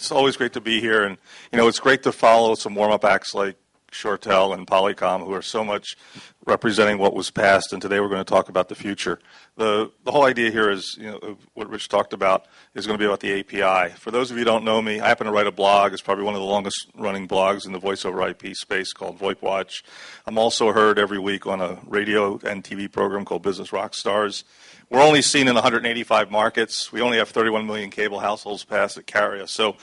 It's always great to be here, and it's great to follow some warm-up acts like Shortell and Polycom, who are so much representing what was past, and today we're going to talk about the future. The whole idea here is, what Rich talked about is going to be about the API. For those of you who don't know me, I happen to write a blog. It's probably one of the longest-running blogs in the voice-over IP space called VoIP Watch. I'm also heard every week on a radio and TV program called Business Rockstars. We're only seen in 185 markets. We only have 31 million cable households passed that carry us. So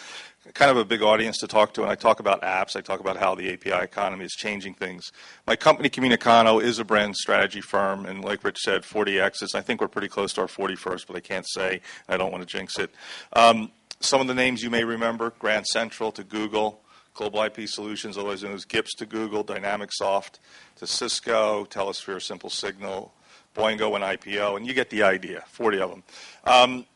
kind of a big audience to talk to, and I talk about apps. I talk about how the API economy is changing things. My company, Communicano, is a brand strategy firm, and like Rich said, 40 exits. I think we're pretty close to our 41st, but I can't say, and I don't want to jinx it. Some of the names you may remember, Grand Central to Google, Global IP Solutions, otherwise known as GIPS to Google, DynamicSoft to Cisco, Telesphere, Simple Signal, Boingo and IPO, and you get the idea, 40 of them.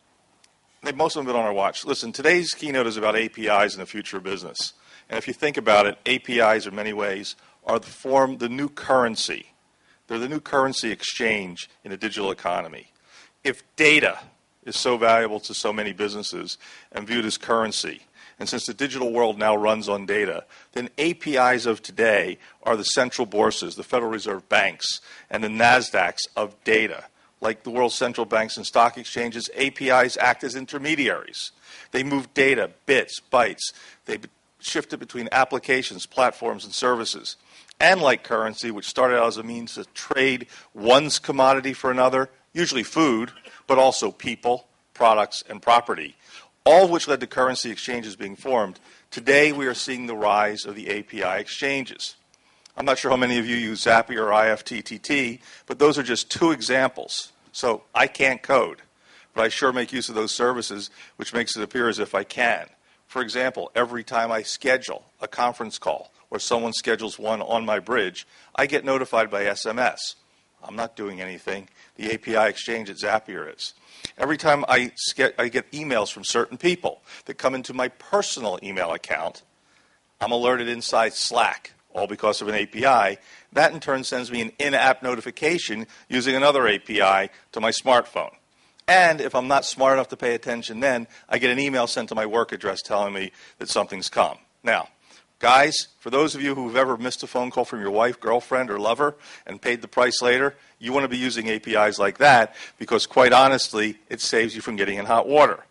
Most of them have been on our watch. Listen, today's keynote is about APIs and the future of business. And if you think about it, APIs in many ways are the new currency. They're the new currency exchange in a digital economy. If data is so valuable to so many businesses and viewed as currency, and since the digital world now runs on data, then APIs of today are the central bourses, the Federal Reserve banks, and the NASDAQs of data. Like the world's central banks and stock exchanges, APIs act as intermediaries. They move data, bits, bytes. They shift it between applications, platforms, and services. And like currency, which started out as a means to trade one's commodity for another, usually food, but also people, products, and property, all of which led to currency exchanges being formed. Today, we are seeing the rise of the API exchanges. I'm not sure how many of you use Zapier or IFTTT, but those are just two examples. So I can't code, but I sure make use of those services, which makes it appear as if I can. For example, every time I schedule a conference call or someone schedules one on my bridge, I get notified by SMS. I'm not doing anything. The API exchange at Zapier is. Every time I get emails from certain people that come into my personal email account, I'm alerted inside Slack, all because of an API. That in turn sends me an in-app notification using another API to my smartphone. And if I'm not smart enough to pay attention then, I get an email sent to my work address telling me that something's come. Now, guys, for those of you who've ever missed a phone call from your wife, girlfriend, or lover and paid the price later, you want to be using APIs like that because, quite honestly, it saves you from getting in hot water.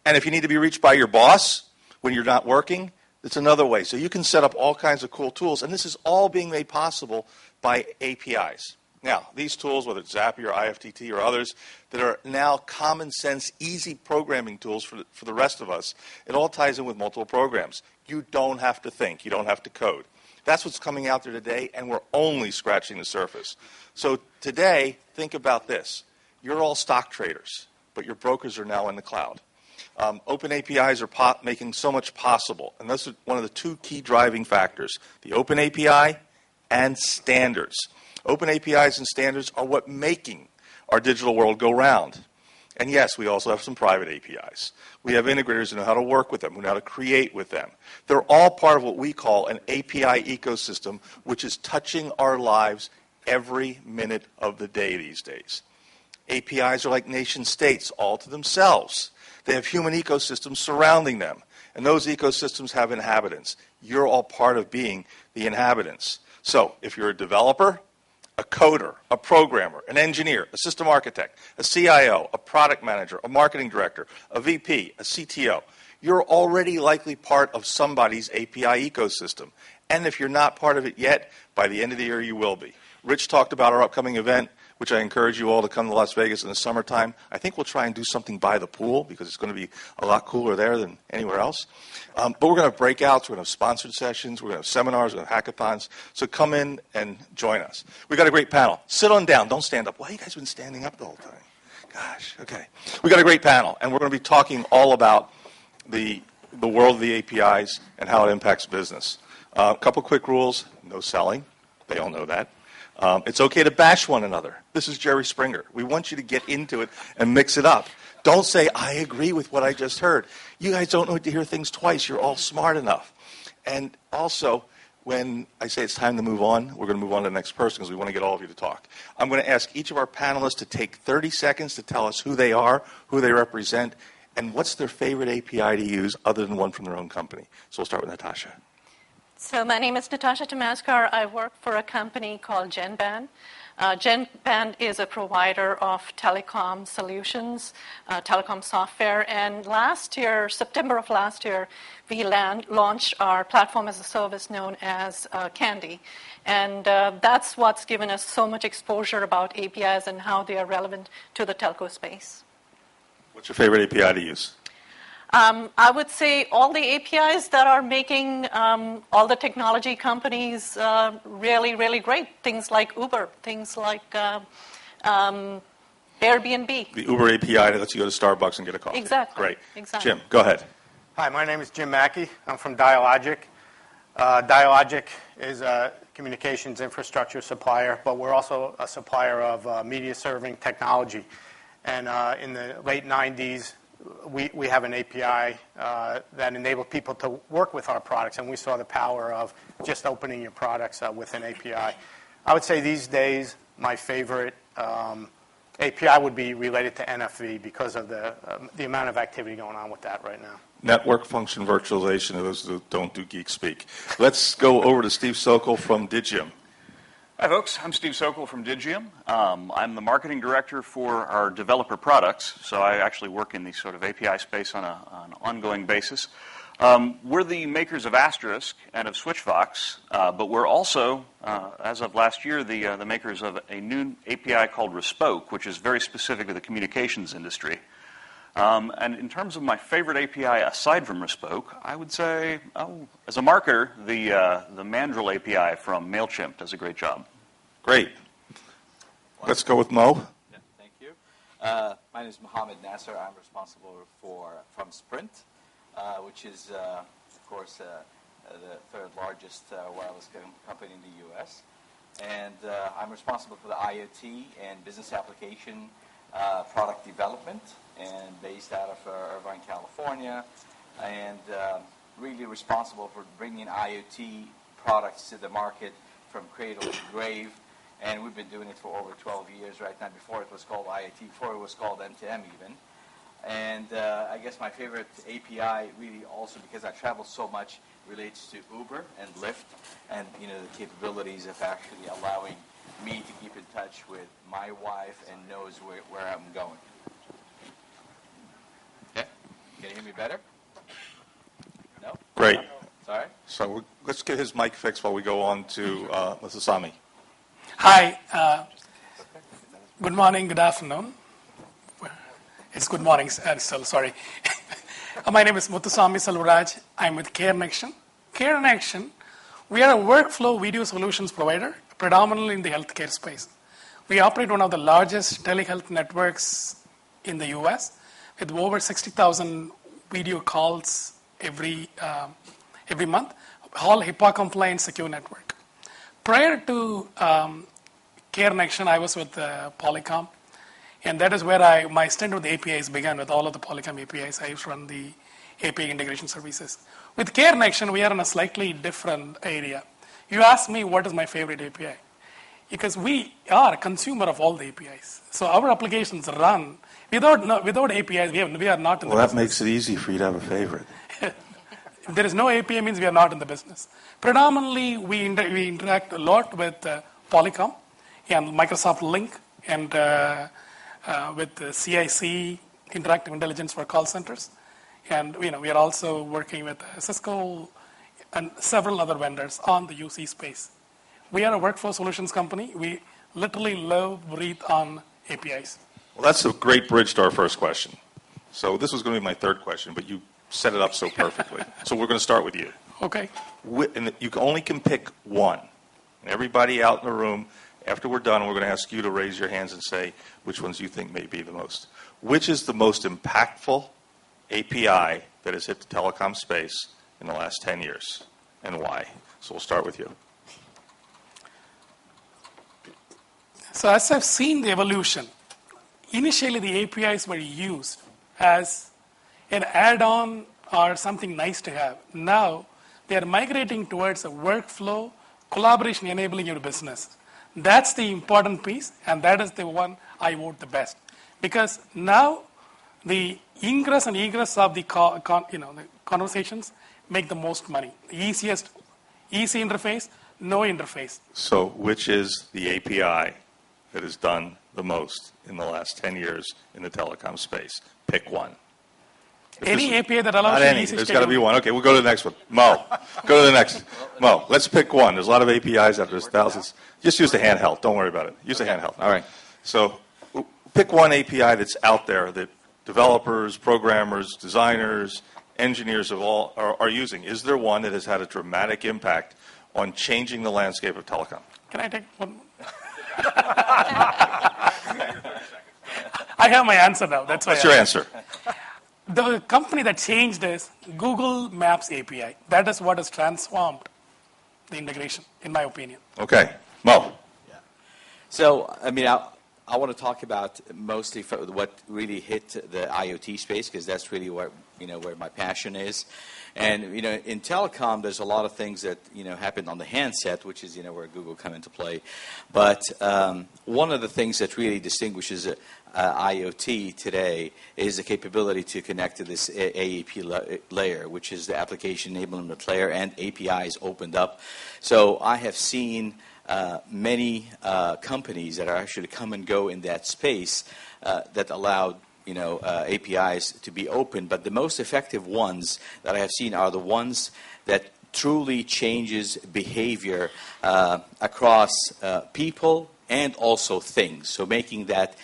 And if you need to be reached by your boss when you're not working, it's another way. So you can set up all kinds of cool tools, and this is all being made possible by APIs. Now, these tools, whether it's Zapier, IFTT, or others, that are now common sense, easy programming tools for the rest of us, it all ties in with multiple programs. You don't have to think. You don't have to code. That's what's coming out there today, and we're only scratching the surface. So today, think about this. You're all stock traders, but your brokers are now in the cloud. Open APIs are making so much possible, and that's one of the two key driving factors, the open API and standards. Open APIs and standards are what making our digital world go round. And yes, we also have some private APIs. We have integrators who know how to work with them, who know how to create with them. They're all part of what we call an API ecosystem, which is touching our lives every minute of the day these days. APIs are like nation states all to themselves. They have human ecosystems surrounding them, and those ecosystems have inhabitants. You're all part of being the inhabitants. So if you're a developer, a coder, a programmer, an engineer, a system architect, a CIO, a product manager, a marketing director, a VP, a CTO, you're already likely part of somebody's API ecosystem. And if you're not part of it yet, by the end of the year you will be. Rich talked about our upcoming event, which I encourage you all to come to Las Vegas in the summertime. I think we'll try and do something by the pool because it's going to be a lot cooler there than anywhere else. But we're going to have breakouts, we're going to have sponsored sessions, we're going to have seminars, we're going to have hackathons. So come in and join us. We've got a great panel. Sit on down, don't stand up. Why have you guys been standing up the whole time? Gosh, okay. We've got a great panel, and we're going to be talking all about the world of the APIs and how it impacts business. A couple quick rules: no selling. They all know that. It's okay to bash one another. This is Jerry Springer. We want you to get into it and mix it up. Don't say, I agree with what I just heard. You guys don't need to hear things twice. You're all smart enough. And also, when I say it's time to move on, we're going to move on to the next person because we want to get all of you to talk. I'm going to ask each of our panelists to take 30 seconds to tell us who they are, who they represent, and what's their favorite API to use other than one from their own company? So we'll start with Natasha. So my name is Natasha Tamaskar. I work for a company called GenBand. GenBand is a provider of telecom solutions, telecom software. And last year, September of last year, we launched our platform as a service known as Candy. And that's what's given us so much exposure about APIs and how they are relevant to the telco space. What's your favorite API to use? I would say all the APIs that are making all the technology companies really, really great. Things like Uber, things like Airbnb. The Uber API that lets you go to Starbucks and get a coffee. Exactly. Great. Exactly. Jim, go ahead. Hi, my name is Jim Mackey. I'm from Dialogic. Dialogic is a communications infrastructure supplier, but we're also a supplier of media serving technology. And in the late 90s, we have an API that enabled people to work with our products, and we saw the power of just opening your products with an API. I would say these days my favorite API would be related to NFV because of the amount of activity going on with that right now. Network function virtualization, those who don't do geek speak. Let's go over to Steve Sokol from Digium. Hi, folks. I'm Steve Sokol from Digium. I'm the marketing director for our developer products, so I actually work in the sort of API space on an ongoing basis. We're the makers of Asterisk and of SwitchVox, but we're also, as of last year, the makers of a new API called Respoke, which is very specific to the communications industry. And in terms of my favorite API aside from Respoke, I would say, as a marketer, the Mandrill API from MailChimp does a great job. Great. Let's go with Mo. Yeah, thank you. My name is Mohammed Nasser. I'm responsible from Sprint, which is, of course, the third largest wireless company in the U.S. And I'm responsible for the IoT and business application product development, and based out of Irvine, California, and really responsible for bringing IoT products to the market from cradle to grave. And we've been doing it for over 12 years right now. Before it was called IoT, before it was called M2M even. And I guess my favorite API really also, because I travel so much, relates to Uber and Lyft, and the capabilities of actually allowing me to keep in touch with my wife and knows where I'm going. Okay, can you hear me better? No? Great. Sorry? So let's get his mic fixed while we go on to Muthusamy. Hi. Good morning, good afternoon. It's good morning still, sorry. My name is Muthusamy Selvaraj. I'm with CareNection. CareNection, we are a workflow video solutions provider, predominantly in the healthcare space. We operate one of the largest telehealth networks in the U.S. with over 60,000 video calls every month, all HIPAA-compliant secure network. Prior to CareNection, I was with Polycom, and that is where my stint with the APIs began. With all of the Polycom APIs, I used to run the API integration services. With CareNection, we are in a slightly different area. You asked me what is my favorite API, because we are a consumer of all the APIs. So our applications run without APIs. We are not in the business. Well, that makes it easy for you to have a favorite. If there is no API, means we are not in the business. Predominantly, we interact a lot with Polycom and Microsoft Link, and with CIC, Interactive Intelligence for call centers. And we are also working with Cisco and several other vendors on the UC space. We are a workflow solutions company. We literally live, breathe on APIs. Well, that's a great bridge to our first question. So this was going to be my third question, but you set it up so perfectly. So we're going to start with you. Okay. And you only can pick one. And everybody out in the room, after we're done, we're going to ask you to raise your hands and say which ones you think may be the most. Which is the most impactful API that has hit the telecom space in the last 10 years, and why? So we'll start with you. So as I've seen the evolution, initially the APIs were used as an add-on or something nice to have. Now they are migrating towards a workflow, collaboration enabling your business. That's the important piece, and that is the one I vote the best. Because now the ingress and egress of the the conversations make the most money. The easy interface, no interface. So which is the API that has done the most in the last 10 years in the telecom space? Pick one. Any API that allows Not you any. easy There's got to be scheduling. one. Okay, we'll go to the next one. Mo, go to the next. Mo, let's pick one. There's a lot of APIs out there. There's thousands. Just use the handheld. Don't worry about it. Use the handheld. All right. So pick one API that's out there that developers, programmers, designers, engineers of all are using. Is there one that has had a dramatic impact on changing the landscape of telecom? Can I take one? I have my answer now. That's why. What's your answer? The company that changed is Google Maps API. That is what has transformed the integration, in my opinion. Okay. Mo. So, I mean, I want to talk about mostly what really hit the IoT space, because that's really where my passion is. And, in telecom, there's a lot of things that, happen on the handset, which is, where Google come into play. But one of the things that really distinguishes IoT today is the capability to connect to this AEP layer, which is the application enablement layer, and APIs opened up. So I have seen many companies that are actually come and go in that space that allowed APIs to be open, but the most effective ones that I have seen are the ones that truly changes behavior across people and also things. So making that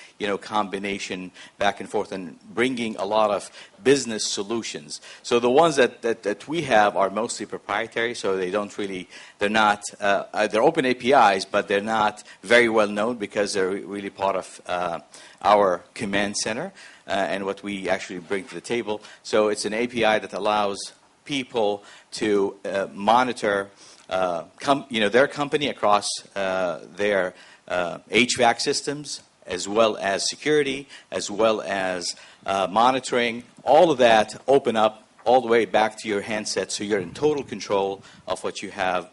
combination back and forth and bringing a lot of business solutions. So the ones that we have are mostly proprietary, so they're not they're open APIs, but they're not very well known because they're really part of our command center and what we actually bring to the table. So it's an API that allows people to monitor their company across their HVAC systems, as well as security, as well as monitoring. All of that open up all the way back to your handset, so you're in total control of what you have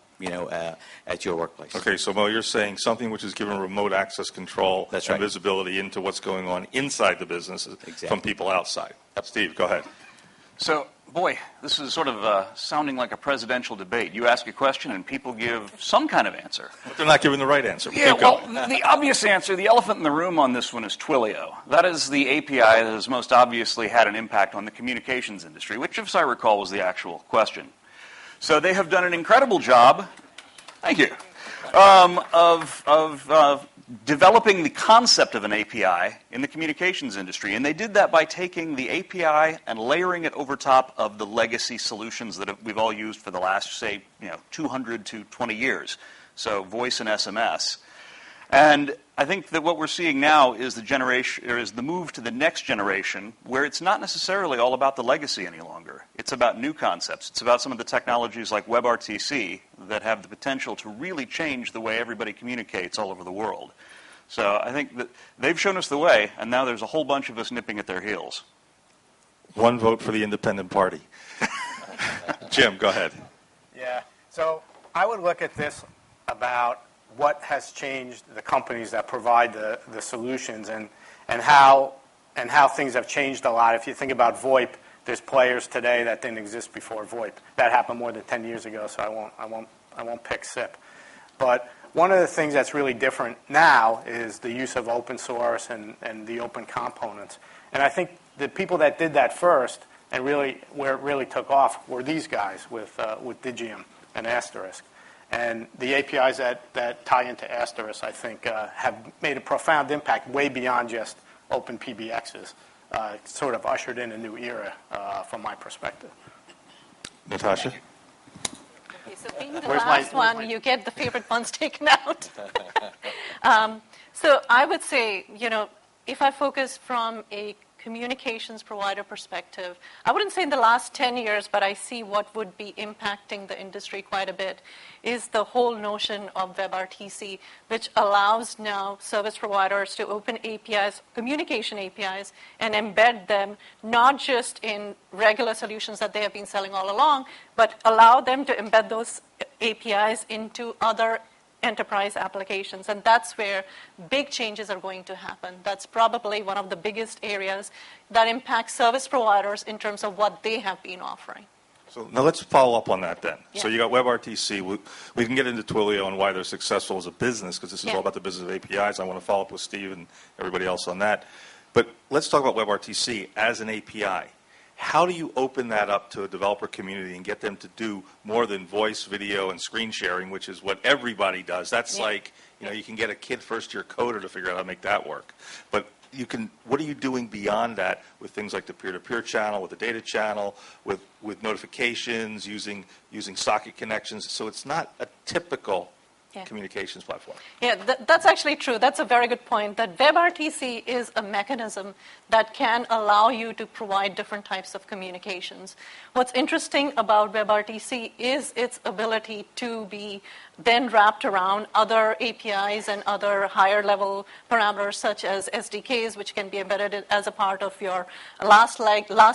at your workplace. Okay, so Mo, you're saying something which is given remote access control That's and right. visibility into what's going on inside the business from people outside. Steve, go ahead. So, boy, this is sort of sounding like a presidential debate. You ask a question and people give some kind of answer. But they're not giving the right answer. Yeah, Keep well, going. the obvious answer, the elephant in the room on this one is Twilio. That is the API that has most obviously had an impact on the communications industry, which, if I recall, was the actual question. So they have done an incredible job, thank you, of developing the concept of an API in the communications industry. And they did that by taking the API and layering it over top of the legacy solutions that we've all used for the last, say, 200 to 20 years. So voice and SMS. And I think that what we're seeing now is the move to the next generation, where it's not necessarily all about the legacy any longer. It's about new concepts. It's about some of the technologies like WebRTC that have the potential to really change the way everybody communicates all over the world. So I think that they've shown us the way, and now there's a whole bunch of us nipping at their heels. One vote for the independent party. Jim, go ahead. Yeah. So I would look at this about what has changed the companies that provide the solutions and how things have changed a lot. If you think about VoIP, there's players today that didn't exist before VoIP. That happened more than 10 years ago, so I won't pick SIP. But one of the things that's really different now is the use of open source and the open components. And I think the people that did that first and really where it really took off were these guys with Digium and Asterisk. And the APIs that tie into Asterisk, I think, have made a profound impact way beyond just open PBXs. It's sort of ushered in a new era from my perspective. Natasha? Okay, so being the Where's last my- one, you get the favorite ones taken out. So I would say, if I focus from a communications provider perspective, I wouldn't say in the last 10 years, but I see what would be impacting the industry quite a bit, is the whole notion of WebRTC, which allows now service providers to open APIs, communication APIs, and embed them not just in regular solutions that they have been selling all along, but allow them to embed those APIs into other enterprise applications, and that's where big changes are going to happen. That's probably one of the biggest areas that impact service providers in terms of what they have been offering. So now let's follow up on that then. Yeah. So you got WebRTC. We can get into Twilio and why they're successful as a business, because this is Yeah. all about the business of APIs. I want to follow up with Steve and everybody else on that. But let's talk about WebRTC as an API. How do you open that up to a developer community and get them to do more than voice, video, and screen sharing, which is what everybody does? That's Yeah. like, you can get a kid first-year coder to figure out how to make that work. But what are you doing beyond that with things like the peer-to-peer channel, with the data channel, with notifications, using socket connections? So it's not a typical communications platform. Yeah, that's actually true. That's a very good point, that WebRTC is a mechanism that can allow you to provide different types of communications. What's interesting about WebRTC is its ability to be then wrapped around other APIs and other higher level parameters such as SDKs, which can be embedded as a part of your last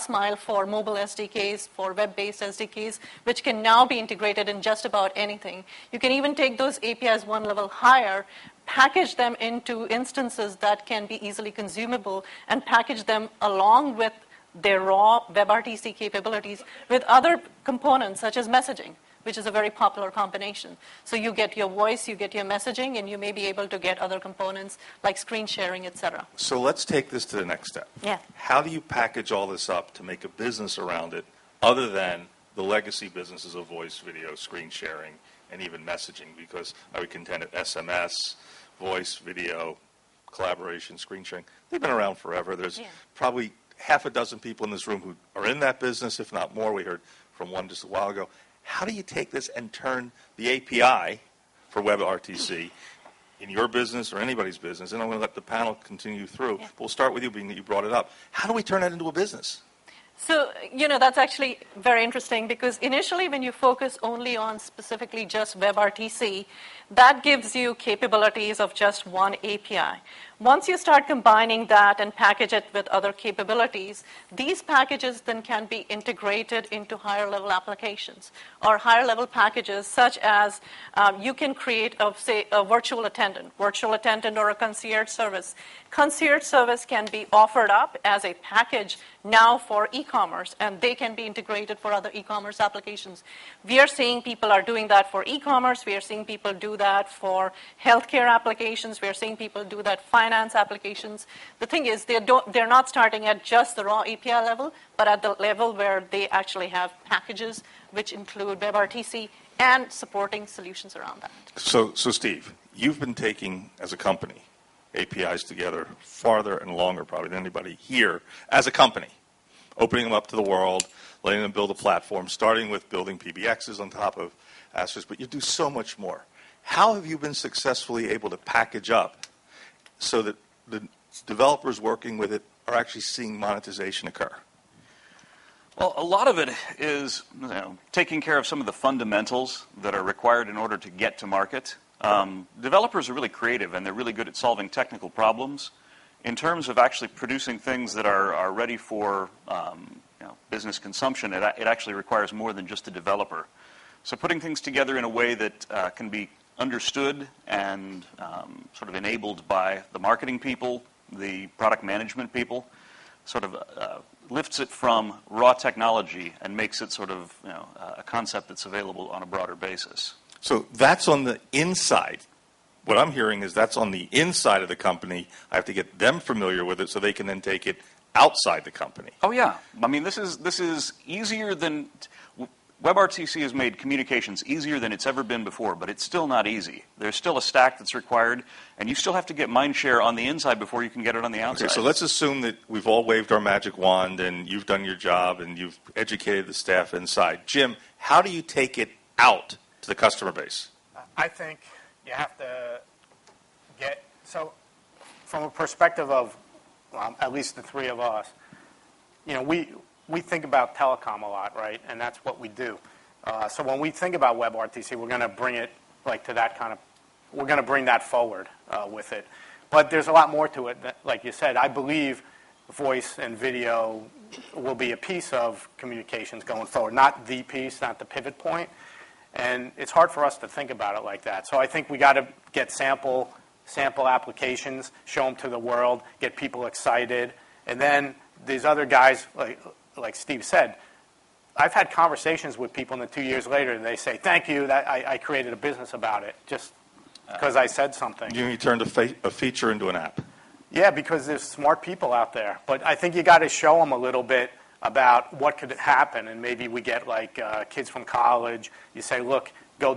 mile for mobile SDKs, for web-based SDKs, which can now be integrated in just about anything. You can even take those APIs one level higher, package them into instances that can be easily consumable, and package them along with their raw WebRTC capabilities with other components such as messaging, which is a very popular combination. So you get your voice, you get your messaging, and you may be able to get other components like screen sharing, etc. So let's take this to the next step. Yeah. How do you package all this up to make a business around it other than the legacy businesses of voice, video, screen sharing, and even messaging? Because I would contend that SMS, voice, video, collaboration, screen sharing, they've been around forever. There's probably half a dozen people in this room who are in that business, if not more. We heard from one just a while ago. How do you take this and turn the API for WebRTC in your business or anybody's business? And I'm going to let the panel continue through. But we'll start with you, being that you brought it up. How do we turn that into a business? So, that's actually very interesting, because initially when you focus only on specifically just WebRTC, that gives you capabilities of just one API. Once you start combining that and package it with other capabilities, these packages then can be integrated into higher level applications or higher level packages, such as you can create, say, a virtual attendant or a concierge service. Concierge service can be offered up as a package now for e-commerce, and they can be integrated for other e-commerce applications. We are seeing people are doing that for e-commerce. We are seeing people do that for healthcare applications. We are seeing people do that finance applications. The thing is, they're not starting at just the raw API level, but at the level where they actually have packages which include WebRTC and supporting solutions around that. So Steve, you've been taking, as a company, APIs together farther and longer probably than anybody here as a company, opening them up to the world, letting them build a platform, starting with building PBXs on top of Asterisk, but you do so much more. How have you been successfully able to package up so that the developers working with it are actually seeing monetization occur? Well, a lot of it is taking care of some of the fundamentals that are required in order to get to market. Developers are really creative, and they're really good at solving technical problems. In terms of actually producing things that are ready for business consumption, it actually requires more than just a developer. So putting things together in a way that can be understood and sort of enabled by the marketing people, the product management people, sort of lifts it from raw technology and makes it sort of a concept that's available on a broader basis. So that's on the inside. What I'm hearing is that's on the inside of the company. I have to get them familiar with it so they can then take it outside the company. Oh yeah, I mean this is easier than WebRTC has made communications easier than it's ever been before, but it's still not easy. There's still a stack that's required, and you still have to get mind share on the inside before you can get it on the outside. Okay, so let's assume that we've all waved our magic wand and you've done your job and you've educated the staff inside. Jim, how do you take it out to the customer base? I think you have to get, so from a perspective of at least the three of us, we think about telecom a lot, right? And that's what we do. So when we think about WebRTC, we're going to bring it to that kind of, we're going to bring that forward with it. But there's a lot more to it. Like you said, I believe voice and video will be a piece of communications going forward. Not the piece, not the pivot point. And it's hard for us to think about it like that. So I think we got to get sample applications, show them to the world, get people excited. And then these other guys, like Steve said, I've had conversations with people, and then 2 years later, they say, thank you, that I created a business about it, just because I said something. You turned a feature into an app. Yeah, because there's smart people out there. But I think you got to show them a little bit about what could happen, and maybe we get like kids from college. You say, look, go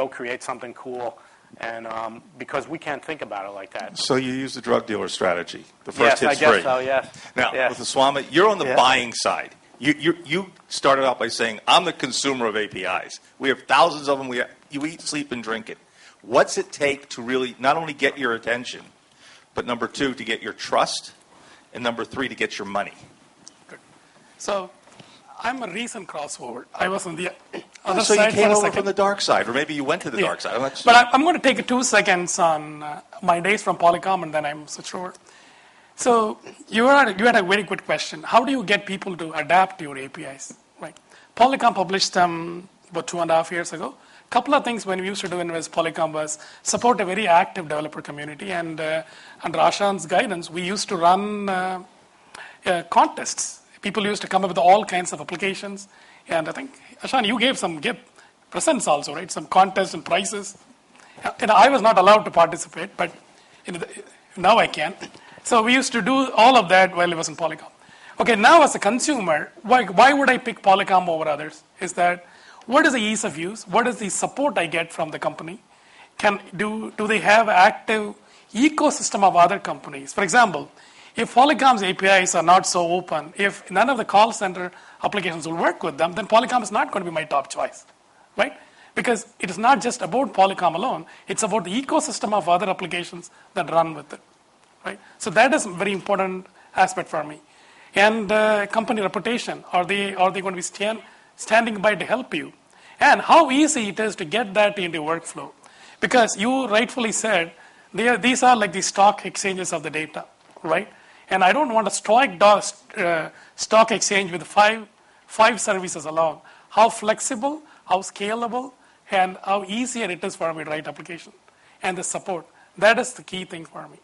create something cool, and because we can't think about it like that. So you use the drug dealer strategy. The first Yes, hit's I guess free. so. Yes. Now, Yes. with the Swami, you're on the Yeah. buying side. You started out by saying, I'm the consumer of APIs. We have thousands of them. You eat, sleep, and drink it. What's it take to really not only get your attention, but number two, to get your trust, and number three, to get your money? Good. So I'm a recent crossover. I was on the other So side you came for a over second. from the dark side, or maybe you went to the Yeah. dark side. But I'm going to take 2 seconds on my days from Polycom, and then I'm switch over. So you had a very good question. How do you get people to adapt to your APIs? Right. Polycom published them about 2.5 years ago. A couple of things when we used to do in Polycom was support a very active developer community, and under Ashan's guidance, we used to run contests. People used to come up with all kinds of applications, and I think Ashan, you gave some presents also, right? Some contests and prizes. And I was not allowed to participate, but now I can. So we used to do all of that while I was in Polycom. Okay, now as a consumer, why would I pick Polycom over others? Is that what is the ease of use? What is the support I get from the company? Do they have active ecosystem of other companies? For example, if Polycom's APIs are not so open, if none of the call center applications will work with them, then Polycom is not going to be my top choice, right? Because it is not just about Polycom alone, it's about the ecosystem of other applications that run with it, right? So that is a very important aspect for me. And company reputation, are they going to be standing by to help you? And how easy it is to get that into workflow. Because you rightfully said, these are like the stock exchanges of the data, right? And I don't want a stock exchange with five services alone. How flexible, how scalable, and how easier it is for me to write application. And the support. That is the key thing for me.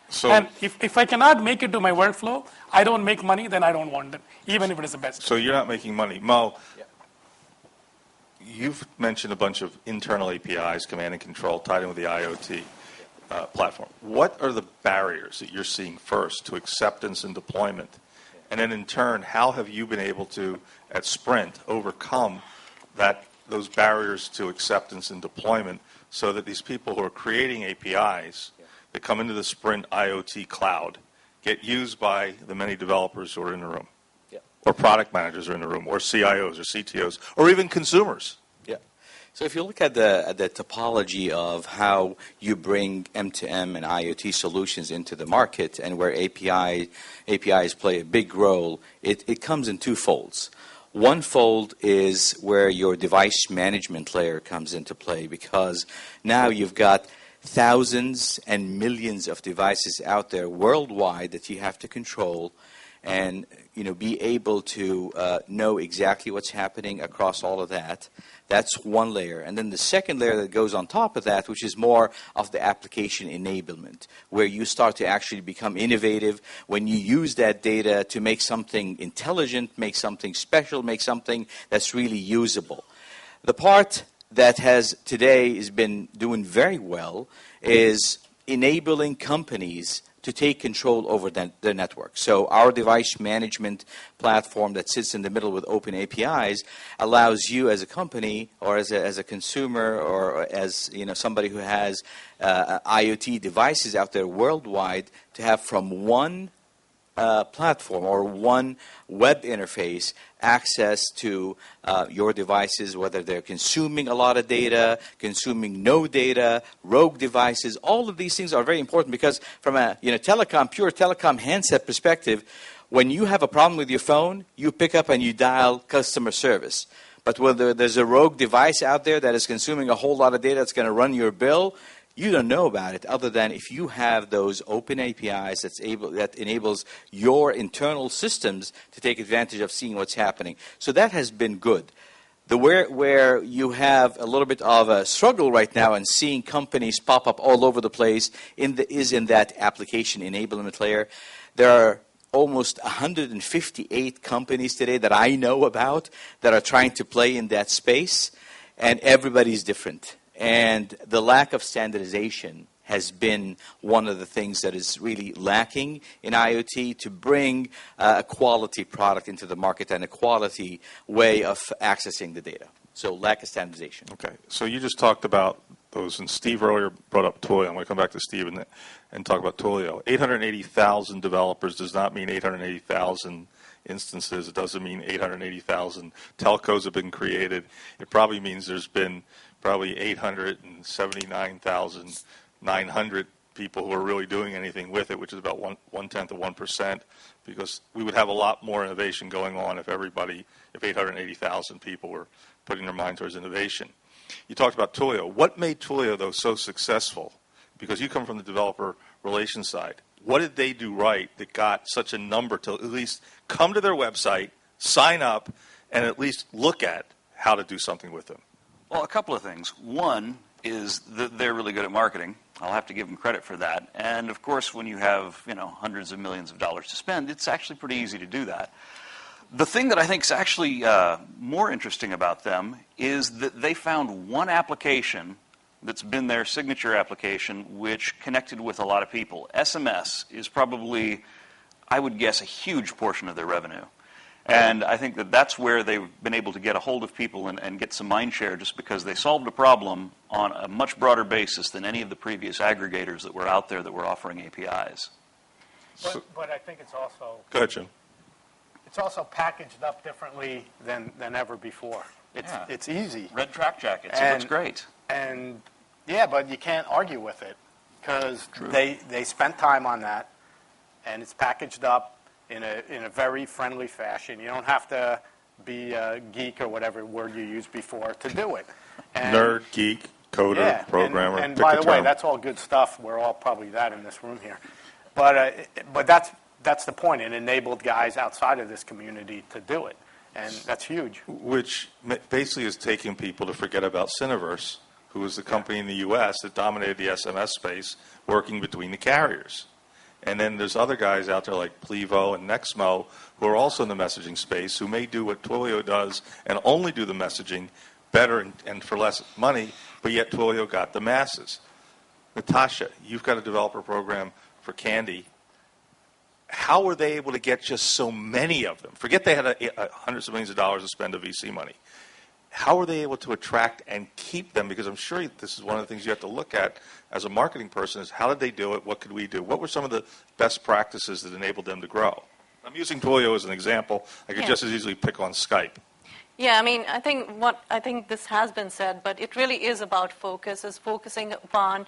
So, And if I cannot make it to my workflow, I don't make money, then I don't want it, even if it is the best. so you're not making money. Mo, Yeah. you've mentioned a bunch of internal APIs, command and control, tied in with the IoT platform. What are the barriers that you're seeing first to acceptance and deployment? And then in turn, how have you been able to, at Sprint, overcome those barriers to acceptance and deployment so that these people who are creating APIs that come into the Sprint IoT cloud get used by the many developers who are in the room? Yeah. Or product managers are in the room, or CIOs, or CTOs, or even consumers. Yeah. So if you look at the topology of how you bring M2M and IoT solutions into the market and where APIs play a big role, it comes in two folds. One fold is where your device management layer comes into play, because now you've got thousands and millions of devices out there worldwide that you have to control and be able to know exactly what's happening across all of that. That's one layer. And then the second layer that goes on top of that, which is more of the application enablement, where you start to actually become innovative when you use that data to make something intelligent, make something special, make something that's really usable. The part that has been doing very well is enabling companies to take control over their network. So our device management platform that sits in the middle with open APIs allows you as a company or as a consumer or as somebody who has IoT devices out there worldwide to have from one platform or one web interface access to your devices, whether they're consuming a lot of data, consuming no data, rogue devices. All of these things are very important because from a pure telecom handset perspective, when you have a problem with your phone, you pick up and you dial customer service. But whether there's a rogue device out there that is consuming a whole lot of data that's going to run your bill, you don't know about it other than if you have those open APIs that enables your internal systems to take advantage of seeing what's happening. So that has been good. where you have a little bit of a struggle right now and seeing companies pop up all over the place is in that application enablement layer. There are almost 158 companies today that I know about that are trying to play in that space, and everybody's different. And the lack of standardization has been one of the things that is really lacking in IoT to bring a quality product into the market and a quality way of accessing the data. So lack of standardization. Okay, so you just talked about those, and Steve earlier brought up Twilio. I'm going to come back to Steve and talk about Twilio. 880,000 developers does not mean 880,000 instances. It doesn't mean 880,000 telcos have been created. It probably means there's been probably 879,900 people who are really doing anything with it, which is about 1/10 of 1%, because we would have a lot more innovation going on if 880,000 people were putting their mind towards innovation. You talked about Twilio. What made Twilio, though, so successful? Because you come from the developer relations side. What did they do right that got such a number to at least come to their website, sign up, and at least look at how to do something with them? Well, a couple of things. One is that they're really good at marketing. I'll have to give them credit for that. And of course, when you have hundreds of millions of dollars to spend, it's actually pretty easy to do that. The thing that I think is actually more interesting about them is that they found one application that's been their signature application which connected with a lot of people. SMS is probably, I would guess, a huge portion of their revenue. And I think that that's where they've been able to get a hold of people and get some mind share, just because they solved a problem on a much broader basis than any of the previous aggregators that were out there that were offering APIs. But I think it's also... Go ahead, Jim. It's also packaged up differently than ever before. It's easy. Red track jackets. It looks great. And yeah, but you can't argue with it because they spent time on that, and it's packaged up in a very friendly fashion. You don't have to be a geek or whatever word you used before to do it. And nerd, geek, coder, programmer. And by the way, that's all good stuff. We're all probably that in this room here. But that's the point. It enabled guys outside of this community to do it, and that's huge. Which basically is taking people to forget about Cineverse, who was the company in the U.S. that dominated the SMS space, working between the carriers. And then there's other guys out there like Plevo and Nexmo who are also in the messaging space who may do what Twilio does and only do the messaging better and for less money, but yet Twilio got the masses. Natasha, you've got a developer program for Candy. How were they able to get just so many of them? Forget they had hundreds of millions of dollars to spend of VC money. How were they able to attract and keep them? Because I'm sure this is one of the things you have to look at as a marketing person is how did they do it? What could we do? What were some of the best practices that enabled them to grow? I'm using Twilio as an example. I could just as easily pick on Skype. Yeah, I mean, I think this has been said, but it really is about focus, is focusing on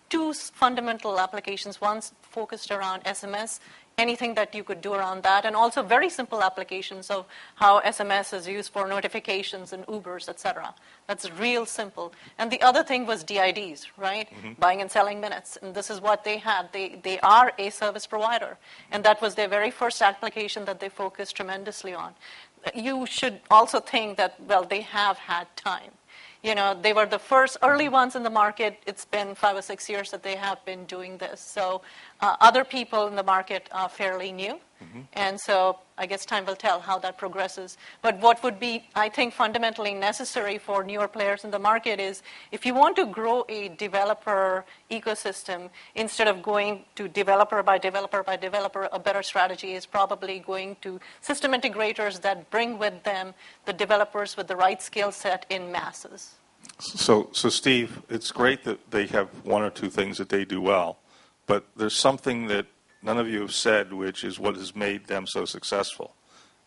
two fundamental applications. One's focused around SMS, anything that you could do around that, and also very simple applications of how SMS is used for notifications and Ubers, etc. That's real simple. And the other thing was DIDs, right? Mm-hmm. Buying and selling minutes. And this is what they had. They are a service provider. And that was their very first application that they focused tremendously on. You should also think that, well, they have had time. They were the first early ones in the market. It's been 5 or 6 years that they have been doing this. So other people in the market are fairly new. Mm-hmm. And so I guess time will tell how that progresses. But what would be, I think, fundamentally necessary for newer players in the market is if you want to grow a developer ecosystem, instead of going to developer by developer by developer, a better strategy is probably going to system integrators that bring with them the developers with the right skill set in masses. So Steve, it's great that they have one or two things that they do well, but there's something that none of you have said, which is what has made them so successful.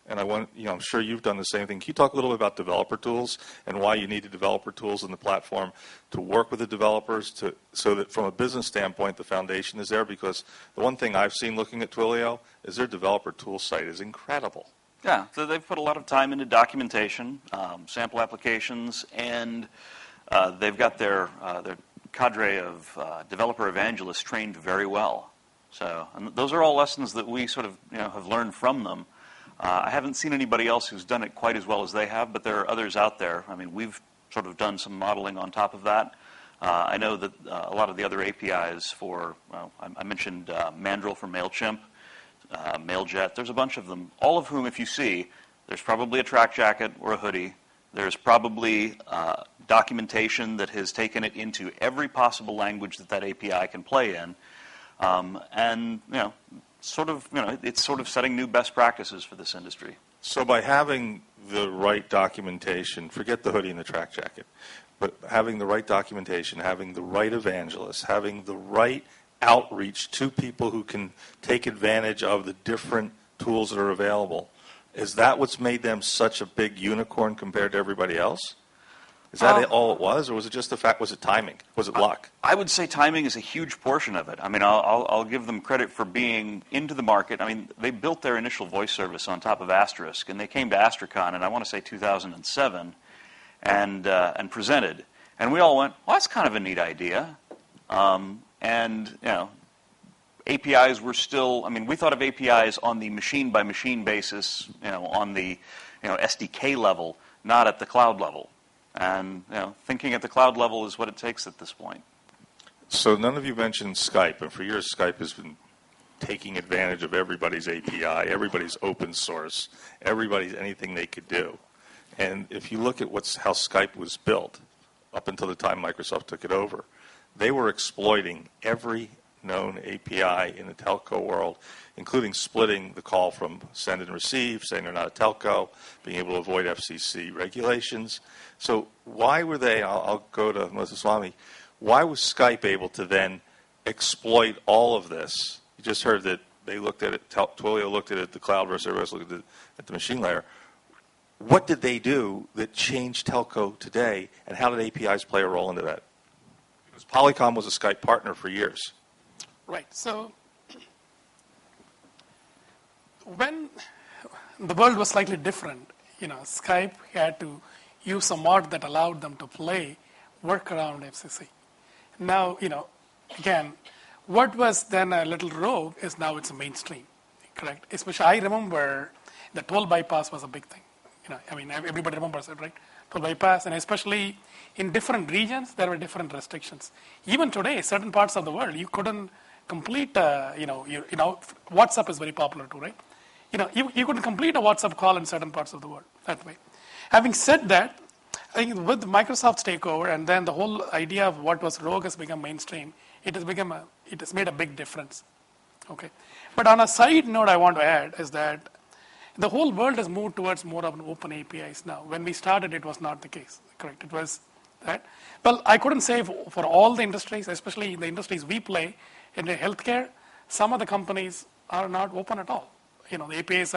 And I'm sure you've done the same thing. Can you talk a little bit about developer tools and why you needed developer tools in the platform to work with the developers so that from a business standpoint, the foundation is there? Because the one thing I've seen looking at Twilio is their developer tool site is incredible. Yeah, so they've put a lot of time into documentation, sample applications, and they've got their cadre of developer evangelists trained very well. So, and those are all lessons that we sort of have learned from them. I haven't seen anybody else who's done it quite as well as they have, but there are others out there. I mean, we've sort of done some modeling on top of that. I know that a lot of the other APIs for, well, I mentioned Mandrill for MailChimp, MailJet. There's a bunch of them, all of whom, if you see, there's probably a track jacket or a hoodie. There's probably documentation that has taken it into every possible language that API can play in, and it's sort of setting new best practices for this industry. So by having the right documentation, forget the hoodie and the track jacket, but having the right documentation, having the right evangelists, having the right outreach to people who can take advantage of the different tools that are available, is that what's made them such a big unicorn compared to everybody else? Is that all it was, or was it just the fact, was it timing? Was it luck? I would say timing is a huge portion of it. I mean, I'll give them credit for being into the market. I mean, they built their initial voice service on top of Asterisk, and they came to Astricon in, I want to say, 2007, and presented. And we all went, well, that's kind of a neat idea. APIs were still, I mean, we thought of APIs on the machine-by-machine basis, on the SDK level, not at the cloud level. And thinking at the cloud level is what it takes at this point. So none of you mentioned Skype, and for years Skype has been taking advantage of everybody's API, everybody's open source, everybody's anything they could do. And if you look at how Skype was built up until the time Microsoft took it over, they were exploiting every known API in the telco world, including splitting the call from send and receive, saying they're not a telco, being able to avoid FCC regulations. So why were they, I'll go to Melissa Swamy, why was Skype able to then exploit all of this? You just heard that they looked at it, Twilio looked at it, the cloud versus everybody else looked at the machine layer. What did they do that changed telco today, and how did APIs play a role into that? Because Polycom was a Skype partner for years. Right. So when the world was slightly different, Skype had to use a mod that allowed them to work around FCC. Now, again, what was then a little rogue is now it's a mainstream, correct? Especially, I remember the toll bypass was a big thing. Everybody remembers it, right? Toll bypass, and especially in different regions, there were different restrictions. Even today, certain parts of the world, you couldn't complete, WhatsApp is very popular too, right? You couldn't complete a WhatsApp call in certain parts of the world that way. Having said that, I think with Microsoft's takeover and then the whole idea of what was rogue has become mainstream, it has made a big difference. Okay. But on a side note I want to add is that the whole world has moved towards more of an open APIs now. When we started, it was not the case, correct? It was that. Well, I couldn't say for all the industries, especially in the industries we play, in the healthcare, some of the companies are not open at all. The APIs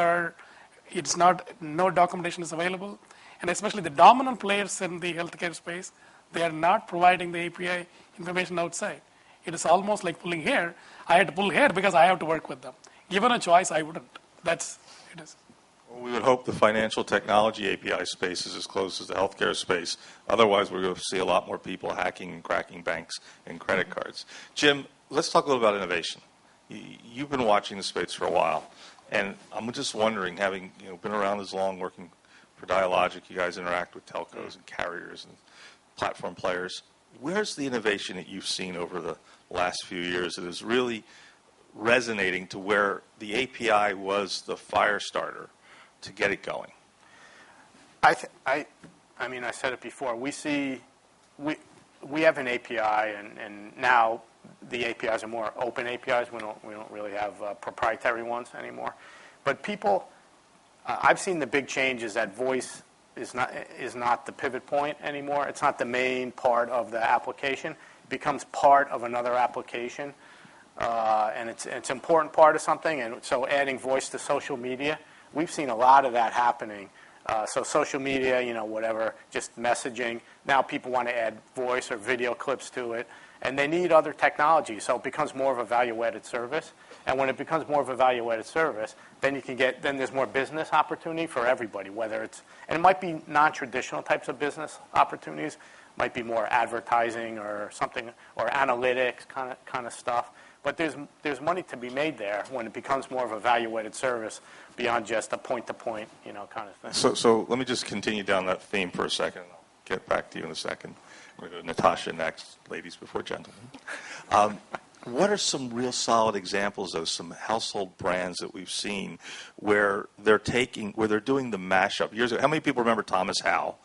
no documentation is available. And especially the dominant players in the healthcare space, they are not providing the API information outside. It is almost like pulling hair. I had to pull hair because I have to work with them. Given a choice, I wouldn't. It is. Well, we would hope the financial technology API space is as close as the healthcare space. Otherwise, we're going to see a lot more people hacking and cracking banks and credit cards. Jim, let's talk a little about innovation. You've been watching the space for a while, and I'm just wondering, having been around as long, working for Dialogic, you guys interact with telcos and carriers and platform players. Where's the innovation that you've seen over the last few years that is really resonating to where the API was the fire starter to get it going? I said it before. We have an API, and now the APIs are more open APIs. We don't really have proprietary ones anymore. But I've seen the big change is that voice is not the pivot point anymore. It's not the main part of the application. It becomes part of another application, and it's an important part of something. And so adding voice to social media, we've seen a lot of that happening. So social media, whatever, just messaging. Now people want to add voice or video clips to it, and they need other technology. So it becomes more of a value-added service. And when it becomes more of a value-added service, then there's more business opportunity for everybody. And it might be non-traditional types of business opportunities, might be more advertising or something, or analytics kind of stuff. But there's money to be made there when it becomes more of a value-added service beyond just a point-to-point, kind of thing. So let me just continue down that theme for a second. I'll get back to you in a second. We're going to go to Natasha next, ladies before gentlemen. What are some real solid examples of some household brands that we've seen where they're doing the mashup? Years ago, how many people remember Thomas Howell,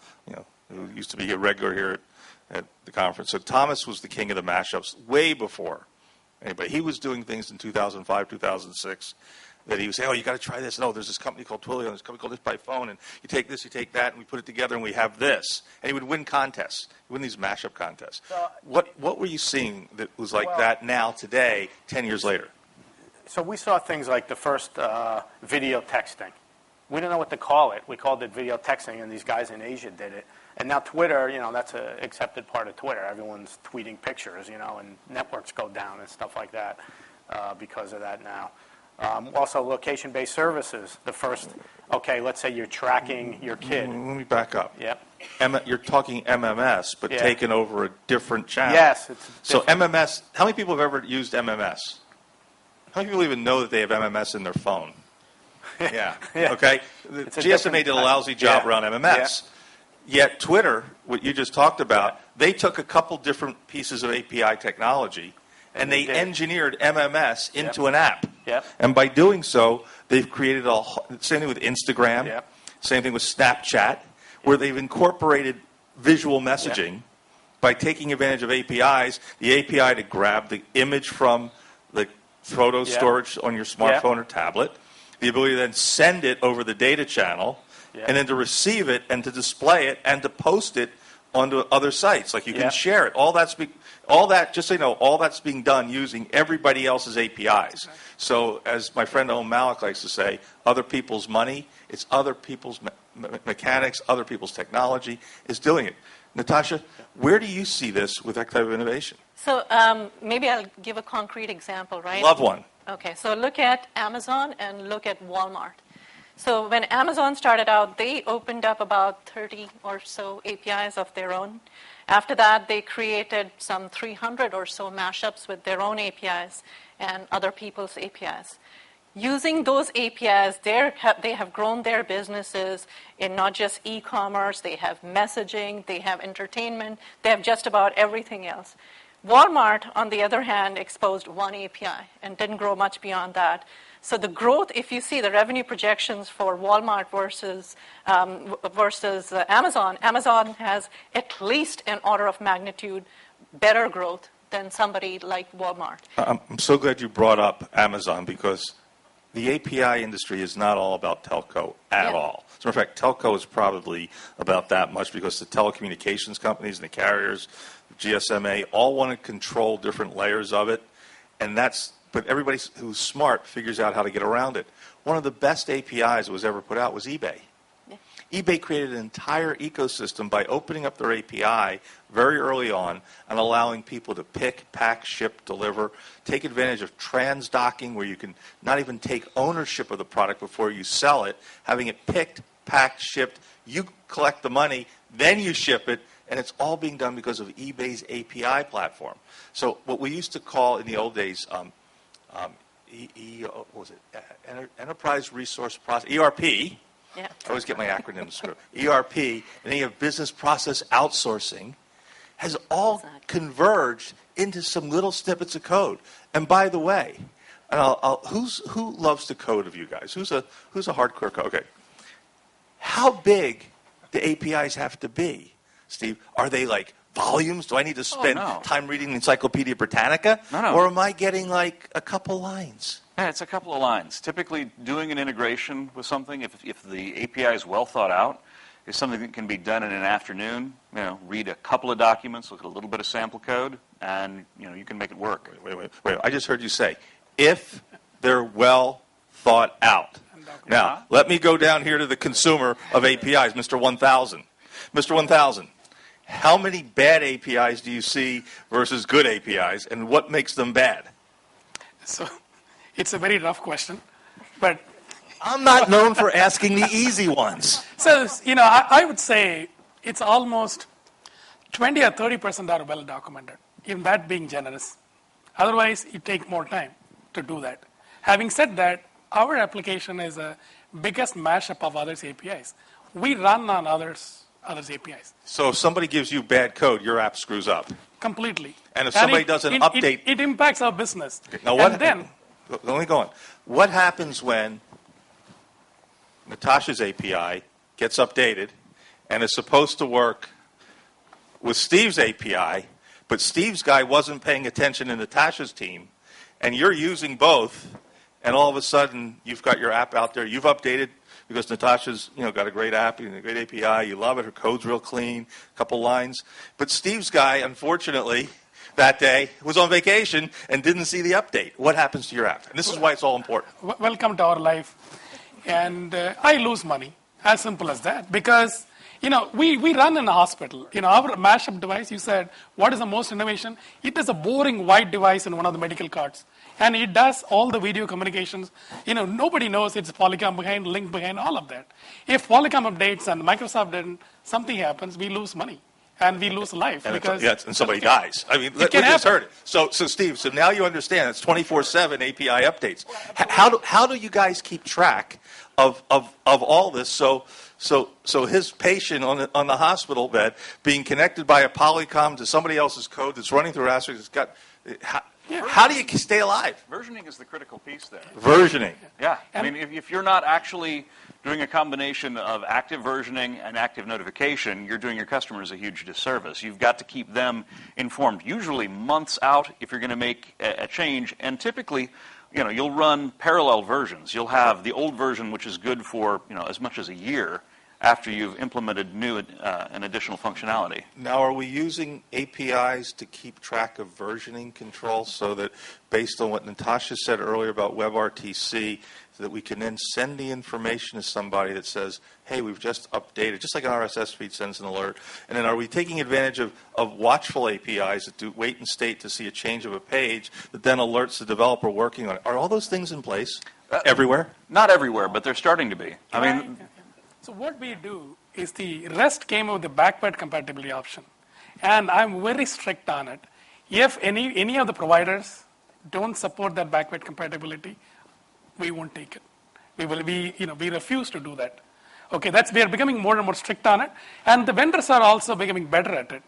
who used to be a regular here at the conference? So Thomas was the king of the mashups way before anybody. He was doing things in 2005, 2006 that he was saying, oh, you got to try this. No, there's this company called Twilio, and there's a company called This by Phone, and you take this, you take that, and we put it together, and we have this. And he would win contests. He'd win these mashup contests. What were you seeing that was like that now, today, 10 years later? So we saw things like the first video texting. We didn't know what to call it. We called it video texting, and these guys in Asia did it. And now Twitter, that's an accepted part of Twitter. Everyone's tweeting pictures, and networks go down and stuff like that because of that now. Also, location-based services. The first, let's say you're tracking your kid. Let me back up. Yep. You're talking MMS, but taken over a different channel. Yes. So MMS, how many people have ever used MMS? How many people even know that they have MMS in their phone? Yeah. Okay. The GSMA did a lousy job around MMS. Yeah. Yet Twitter, what you just talked about, they took a couple different pieces of API technology and they engineered MMS into an app. Yep. And by doing so, they've created same thing with Instagram, same thing with Snapchat, where they've incorporated visual messaging by taking advantage of APIs, the API to grab the image from the photo storage on your smartphone or tablet, the ability to then send it over the data channel, and then to receive it and to display it and to post it onto other sites. Like you can share it. All that, just so you know, all that's being done using everybody else's APIs. So as my friend Owen Malik likes to say, other people's money, it's other people's mechanics, other people's technology is doing it. Natasha, where do you see this with that type of innovation? So maybe I'll give a concrete example, right? Love one. Okay, so look at Amazon and look at Walmart. So when Amazon started out, they opened up about 30 or so APIs of their own. After that, they created some 300 or so mashups with their own APIs and other people's APIs. Using those APIs, they have grown their businesses in not just e-commerce, they have messaging, they have entertainment, they have just about everything else. Walmart, on the other hand, exposed one API and didn't grow much beyond that. So the growth, if you see the revenue projections for Walmart versus Amazon, Amazon has at least an order of magnitude better growth than somebody like Walmart. I'm so glad you brought up Amazon because the API industry is not all about telco at all. As a matter of fact, telco is probably about that much because the telecommunications companies and the carriers, the GSMA, all want to control different layers of it, but everybody who's smart figures out how to get around it. One of the best APIs that was ever put out was eBay. Yeah. eBay created an entire ecosystem by opening up their API very early on and allowing people to pick, pack, ship, deliver, take advantage of transdocking where you can not even take ownership of the product before you sell it, having it picked, packed, shipped, you collect the money, then you ship it, and it's all being done because of eBay's API platform. So what we used to call in the old days what was it? Enterprise Resource Process, ERP. Yeah. I always get my acronyms screwed. ERP, and then you have business process outsourcing, has all converged into some little snippets of code. And by the way, who loves to code of you guys? Who's a hardcore code? Okay. How big do APIs have to be, Steve? Are they like volumes? Do I need to spend time reading the Encyclopedia Britannica? No. Or am I getting like a couple lines? Yeah, it's a couple of lines. Typically, doing an integration with something, if the API is well thought out, is something that can be done in an afternoon. Read a couple of documents, look at a little bit of sample code, and you can make it work. Wait. I just heard you say, if they're well thought out. Now, let me go down here to the consumer of APIs, Mr. 1000. Mr. 1000. How many bad APIs do you see versus good APIs, and what makes them bad? So it's a very rough question, but I'm not known for asking the easy ones. So, I would say it's almost 20 or 30% are well documented, even that being generous. Otherwise, it takes more time to do that. Having said that, our application is a biggest mashup of others' APIs. We run on others' APIs. So if somebody gives you bad code, your app screws up. Completely. And if somebody does an update... It impacts our business. Now what, let me go on. What happens when Natasha's API gets updated and is supposed to work with Steve's API, but Steve's guy wasn't paying attention in Natasha's team, and you're using both, and all of a sudden you've got your app out there, you've updated because Natasha's got a great app, a great API, you love it, her code's real clean, a couple lines, but Steve's guy, unfortunately, that day was on vacation and didn't see the update. What happens to your app? And this is why it's all important. Welcome to our life. And I lose money, as simple as that, because we run in a hospital. Our mashup device, you said, what is the most innovation? It is a boring white device in one of the medical cards. And it does all the video communications. Nobody knows it's Polycom behind, link behind, all of that. If Polycom updates and Microsoft didn't, something happens, we lose money. And we lose life. And, because and somebody dies. I mean, we just heard it. So Steve, so now you understand it's 24/7 API updates. How do you guys keep track of all this? So his patient on the hospital bed being connected by a Polycom to somebody else's code that's running through Asterisk has got. How do you stay alive? Versioning is the critical piece there. Versioning. Yeah. I mean, if you're not actually doing a combination of active versioning and active notification, you're doing your customers a huge disservice. You've got to keep them informed, usually months out if you're going to make a change. And typically, you'll run parallel versions. You'll have the old version, which is good for as much as a year after you've implemented new and additional functionality. Now, are we using APIs to keep track of versioning control so that, based on what Natasha said earlier about WebRTC, so that we can then send the information to somebody that says, hey, we've just updated, just like an RSS feed sends an alert. And then are we taking advantage of watchful APIs that do wait and state to see a change of a page that then alerts the developer working on it? Are all those things in place everywhere? Not everywhere, but they're starting to be. So what we do is the REST came with the backward compatibility option. And I'm very strict on it. If any of the providers don't support that backward compatibility, we won't take it. We refuse to do that. Okay, we are becoming more and more strict on it, and the vendors are also becoming better at it.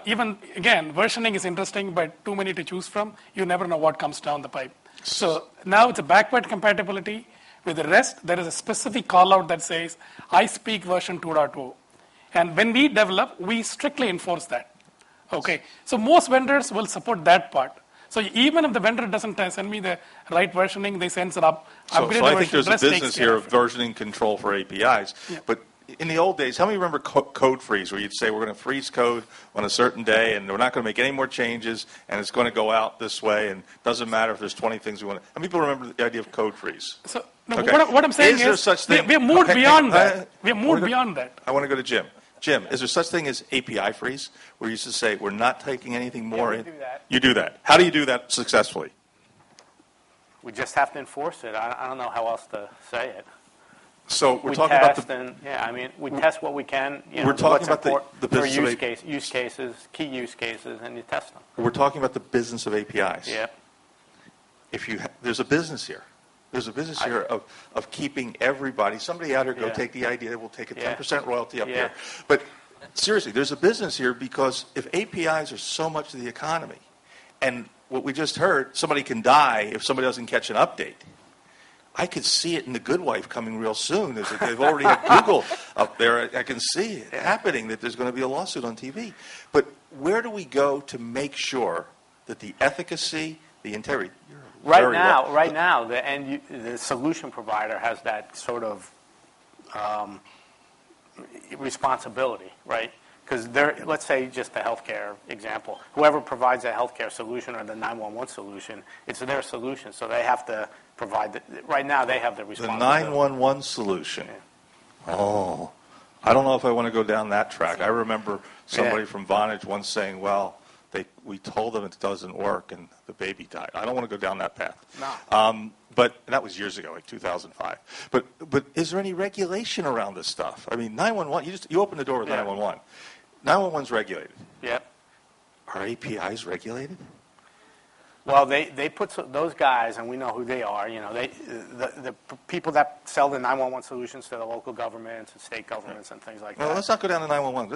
Even again, versioning is interesting, but too many to choose from. You never know what comes down the pipe. So now it's a backward compatibility. With the REST, there is a specific call out that says, I speak version 2.0. And when we develop, we strictly enforce that. Okay, so most vendors will support that part. So even if the vendor doesn't send me the right versioning, they send it up. So I think there's a business here of versioning control for APIs. Yeah. But in the old days, how many remember code freeze, where you'd say we're going to freeze code on a certain day and we're not going to make any more changes and it's going to go out this way and it doesn't matter if there's 20 things we want to. How many people remember the idea of code freeze? So what I'm saying is we have moved beyond that. We have moved beyond that. I want to go to Jim. Jim, is there such thing as API freeze, where you used to say we're not taking anything more in? We do that. You do that. How do you do that successfully? We just have to enforce it. I don't know how else to say it. So we're talking about we test what we can. We're talking about the business for use cases, key use cases, and you test them. We're talking about the business of APIs. Yeah. There's a business here. There's a business here of keeping everybody. Somebody out here go take the idea. We'll take a 10% royalty up here. But seriously, there's a business here because if APIs are so much of the economy, and what we just heard, somebody can die if somebody doesn't catch an update. I could see it in The Good Wife coming real soon. They've already had Google up there. I can see it happening, that there's going to be a lawsuit on TV. But where do we go to make sure that the efficacy, the integrity... Right now, the solution provider has that sort of responsibility, right? Because let's say just the healthcare example, whoever provides a healthcare solution or the 911 solution, it's their solution, so they have to provide. Right now, they have the responsibility. The 911 solution. Yeah. Oh, I don't know if I want to go down that track. I remember somebody from Vonage once saying, "Well, we told them it doesn't work, and the baby died." I don't want to go down that path. No. But that was years ago, like 2005. But is there any regulation around this stuff? I mean, 911. You open the door with 911. 911's regulated. Yep. Are APIs regulated? Well, they put those guys, and we know who they are. You know, the people that sell the 911 solutions to the local governments and state governments and things like Well, that. let's not go down to 911.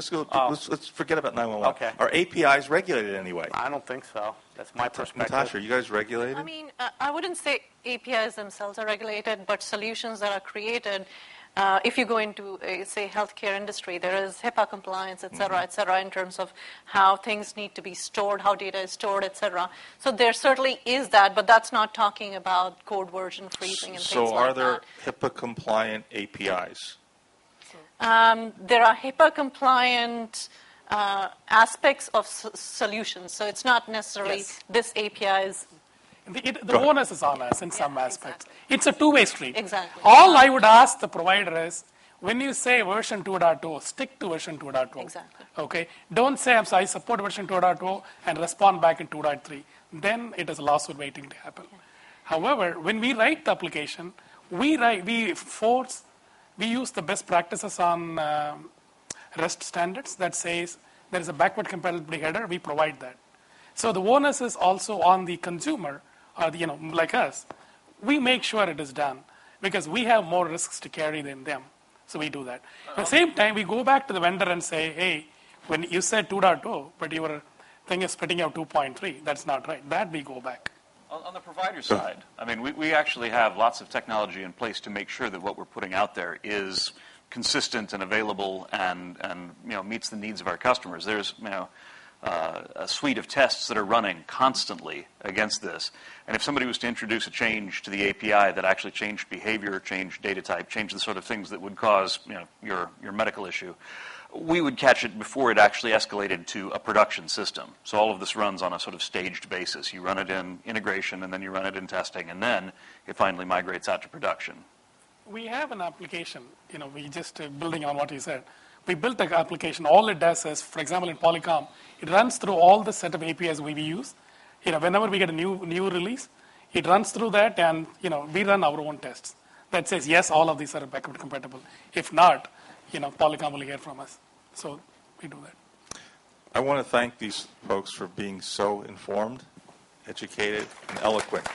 Let's forget about 911. Okay. Are APIs regulated anyway? I don't think so. That's my perspective. Natasha, are you guys regulated? I mean, I wouldn't say APIs themselves are regulated, but solutions that are created, if you go into, say, healthcare industry, there is HIPAA compliance, et cetera, in terms of how things need to be stored, how data is stored, et cetera. So there certainly is that, but that's not talking about code version freezing and things like that. So are there HIPAA-compliant APIs? There are HIPAA-compliant aspects of solutions. So it's not necessarily this API is. The onus is on us in some aspects. Exactly. It's a two-way street. Exactly. All I would ask the provider is, when you say version 2.0, stick to version 2.0. Exactly. Okay? Don't say, I support version 2.0 and respond back in 2.3. Then it is a lawsuit waiting to happen. Yeah. However, when we write the application, we use the best practices on REST standards that says there is a backward compatibility header, we provide that. So the onus is also on the consumer, like us. We make sure it is done because we have more risks to carry than them. So we do that. At the same time, we go back to the vendor and say, hey, when you said 2.0, but your thing is spitting out 2.3, that's not right. That we go back. On the provider side, I mean, we actually have lots of technology in place to make sure that what we're putting out there is consistent and available and meets the needs of our customers. There's a suite of tests that are running constantly against this. And if somebody was to introduce a change to the API that actually changed behavior, changed data type, changed the sort of things that would cause your medical issue, we would catch it before it actually escalated to a production system. So all of this runs on a sort of staged basis. You run it in integration, and then you run it in testing, and then it finally migrates out to production. We have an application, we just building on what you said. We built an application. All it does is, for example, in Polycom, it runs through all the set of APIs we use. Whenever we get a new release, it runs through that, and we run our own tests that says yes, all of these are backward compatible. If not, Polycom will hear from us. So we do that. I want to thank these folks for being so informed, educated, and eloquent.